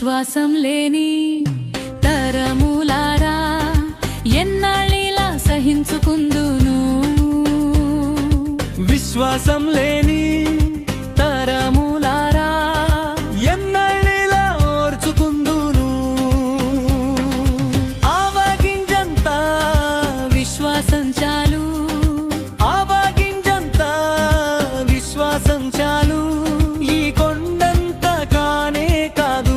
విశ్వాసం లేని తరములారా ఎన్నాళ్ళిలా సహించుకుందును. విశ్వాసం లేని తరములారా ఎన్నాళ్ళిలా ఓర్చుకుందును. ఆవగింజంత విశ్వాసం చాలు, ఆవగింజంత విశ్వాసం చాలు. ఈ కొండంత కానే కాదు,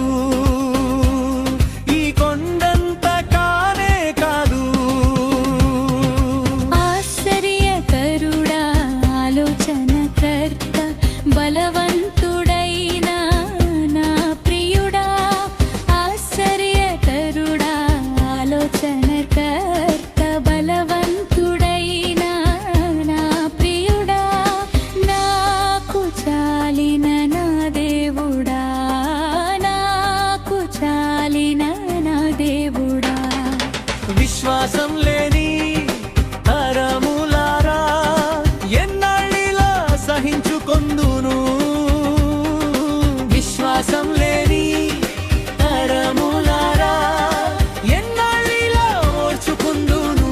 ఈ కొండంత కానే కాదు. ఆశ్చర్యకరుడా, ఆలోచనకర్త, బలవంతుడైన నా ప్రియుడా. ఆశ్చర్యకరుడా, ఆలోచనకర్త, బలవంతుడైన నా ప్రియుడా. నాకు చాలిన నా దేవుడా, నాకు చాలిన నా దేవుడా. విశ్వాసం లేని తరములారా ఎన్నాళ్ళిలా సహించుకొందును. విశ్వాసం లేని తరములారా ఎన్నాళ్ళిలా ఓర్చుకుందును.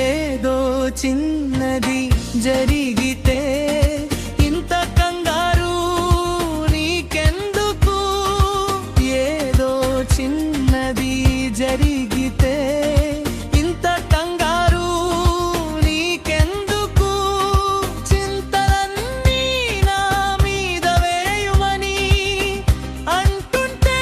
ఏదో చిన్నది జరిగితే ఇంత కంగారు నీకెందుకు? ఏదో చిన్నది జరిగితే ఇంత కంగారు నీకెందుకు? చింతలన్నీ నా మీద వేయుమని అంటుంటే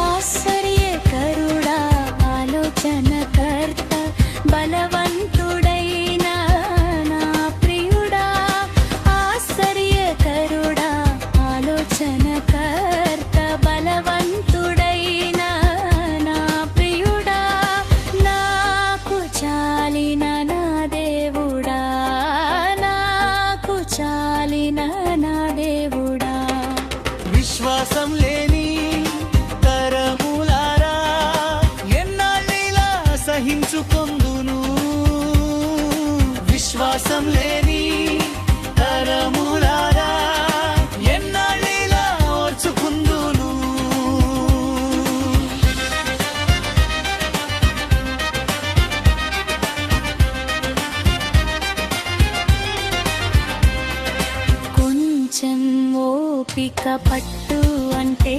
ఆశ్చర్యకరుడా, ఆలోచనకర్త, బలవంతుడైన నా ప్రియుడా. ఆశ్చర్యకరుడా, ఆలోచనకర్త, బలవంతుడైన నా ప్రియుడా. నాకు చాలిన నా దేవుడా, నాకు చాలిన నా దేవుడా. విశ్వాసం లేని తరములారా ఎన్నాళ్ళిలా సహించుకొందును. విశ్వాసం లేని తరములారా ఎన్నాళ్ళిలా ఓర్చుకుందును. కొంచెం ఓపిక పట్టు అంటే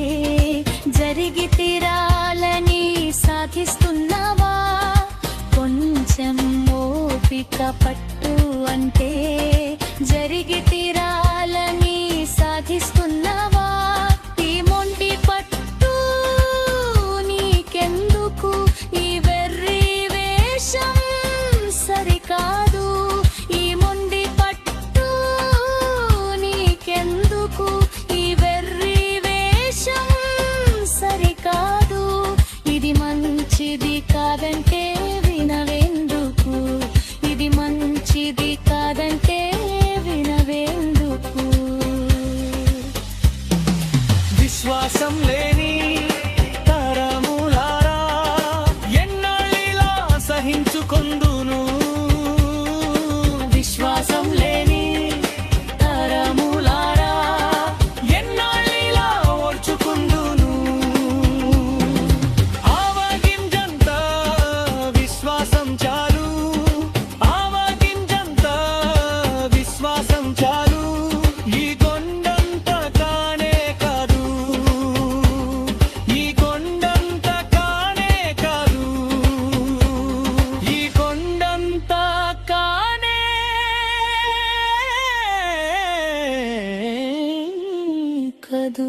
జరిగి తీరాలని సాధిస్తున్నావా? కొంచెం ఓపిక పట్టు అంటే జరిగి తీరాలని సాధిస్తున్నావా? ఈ మొండి పట్టు నీకెందుకు? ఈ వెర్రి వేషం సరికాదు. ఈ మొండి పట్టు నీకెందుకు? ఈ వెర్రి వేషం సరికాదు. ఇది మంచిది కాదంటే వినవెందుకు? ఇది మంచిది కాదంటే వినవెందుకు? విశ్వాసం లేని తరములారా ఎన్నాళ్ళిలా సహించుకొందును. విశ్వాసం లేని తరములారా ఎన్నాళ్ళిలా ఓర్చుకుందును. ఆవగింజంత విశ్వాసం చాలు, ఆవగింజంత విశ్వాసం చాలు. ఈ కొండంత కానే కాదు, ఈ కొండంత కానే కాదు. దొరకదు